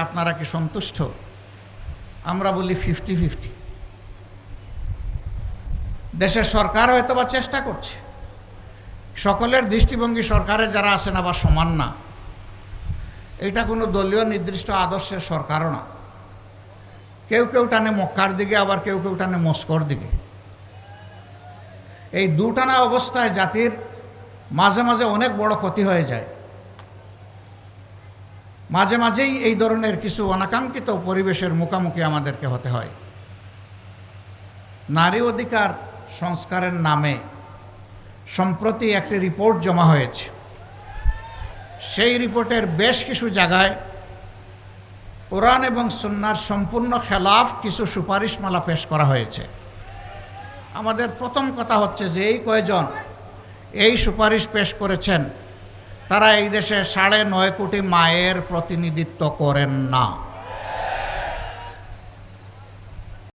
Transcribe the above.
আপনারা কি সন্তুষ্ট? আমরা বলি 50-50। দেশের সরকার হয়তো বা চেষ্টা করছে, সকলের দৃষ্টিভঙ্গি সরকারের যারা আছেন আবার সমান না। এটা কোনো দলীয় নির্দিষ্ট আদর্শের সরকারও না। কেউ কেউ টানে মক্কার দিকে, আবার কেউ কেউ টানে মস্কোর দিকে। এই দুটানা অবস্থায় জাতির মাঝে মাঝে অনেক বড় ক্ষতি হয়ে যায়। মাঝে মাঝেই এই ধরনের কিছু অনাকাঙ্ক্ষিত পরিবেশের মুখোমুখি আমাদেরকে হতে হয়। নারী অধিকার সংস্কারের নামে সম্প্রতি একটি রিপোর্ট জমা হয়েছে। সেই রিপোর্টের বেশ কিছু জায়গায় কোরআন এবং সুন্নাহর সম্পূর্ণ খেলাফ কিছু সুপারিশমালা পেশ করা হয়েছে। আমাদের প্রথম কথা হচ্ছে যে এই কয়জন এই সুপারিশ পেশ করেছেন তারা এই দেশে 9.5 কোটি মায়ের প্রতিনিধিত্ব করেন না।